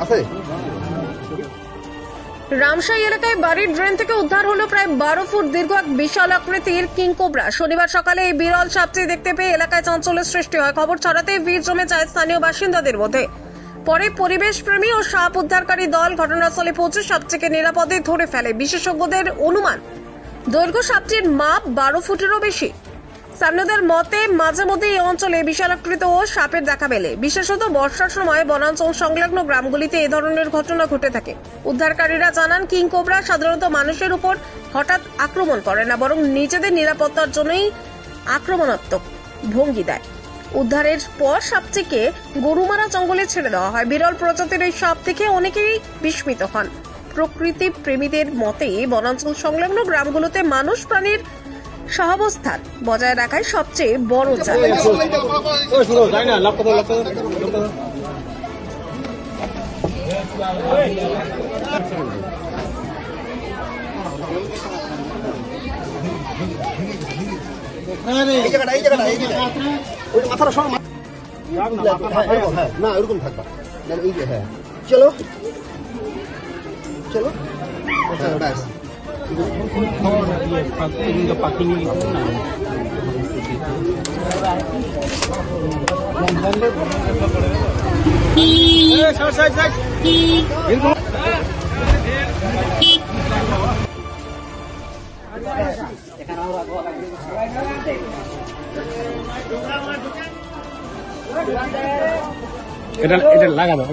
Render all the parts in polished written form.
আছে। রামশাহী এলাকায় বাড়ির ড্রেন থেকে উদ্ধার হলো প্রায় 12 ফুট দীর্ঘ এক বিশাল আকৃতির কিংকোবরা। শনিবার সকালে এই বিরল সাপটি দেখতে পেয়ে এলাকায় চাঞ্চল্যের সৃষ্টি হয়। খবর ছড়াতেই ভিড় জমে যায় স্থানীয় বাসিন্দাদের মধ্যে। পরে পরিবেশ প্রেমী ও সাপ উদ্ধারকারী দল ঘটনাস্থলে পৌঁছে সাপটিকে নিরাপদে ধরে ফেলে। বিশেষজ্ঞদের অনুমান, দৈর্ঘ্য সাপটির মাপ 12 ফুটেরও বেশি। স্থানীয়দের মতে মাঝে মধ্যে এই অঞ্চলে বিশালাকৃত ও সাপের দেখা মেলে। বিশেষত বর্ষার সময় বনাঞ্চল সংলগ্ন গ্রামগুলিতে এ ধরনের ঘটনা ঘটে থাকে। উদ্ধারকারীরা জানান, কিংকোবরা সাধারণত মানুষের উপর হঠাৎ আক্রমণ করে না, বরং নিজেদের নিরাপত্তার জন্যই আক্রমণাত্মক ভঙ্গি দেয়। উদ্ধারের পর সাপটিকে গরুমারা জঙ্গলে ছেড়ে দেওয়া হয়। বিরল প্রজাতির এই সাপ দেখে অনেকেই বিস্মিত হন। প্রকৃতি প্রেমীদের মতে বনাঞ্চল সংলগ্ন গ্রামগুলোতে মানুষ প্রাণীর সহাবস্থান বজায় রাখাই সবচেয়ে বড় চ্যালেঞ্জ। না ওরকম থাকবা এই যে। হ্যাঁ চলো চলো। এটা লাগাবো।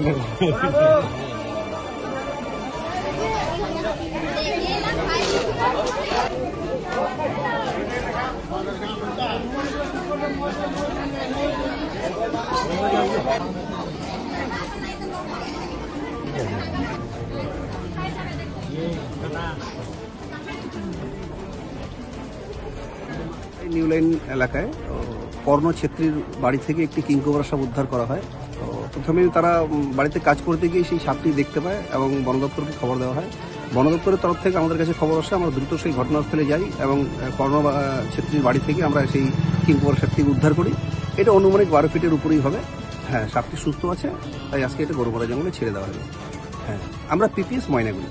নিউ লাইন এলাকায় কর্ণ ছেত্রীর বাড়ি থেকে একটি কিংকোবরা সাপ উদ্ধার করা হয়। তো প্রথমে তারা বাড়িতে কাজ করতে গিয়ে সেই সাপটি দেখতে পায় এবং বন দপ্তরকে খবর দেওয়া হয়। বন দপ্তরের তরফ থেকে আমাদের কাছে খবর আসে, আমরা দ্রুত সেই ঘটনাস্থলে যাই এবং কর্ণ ছেত্রীর বাড়ি থেকে আমরা সেই কিংকোবরা সাপটিকে উদ্ধার করি। এটা অনুমানিক 12 ফিটের উপরেই হবে। হ্যাঁ, সাপটি সুস্থ আছে, তাই আজকে এটা গরুমারা জঙ্গলে ছেড়ে দেওয়া হলো। হ্যাঁ, আমরা পিপিএস ময়নাগুড়ি।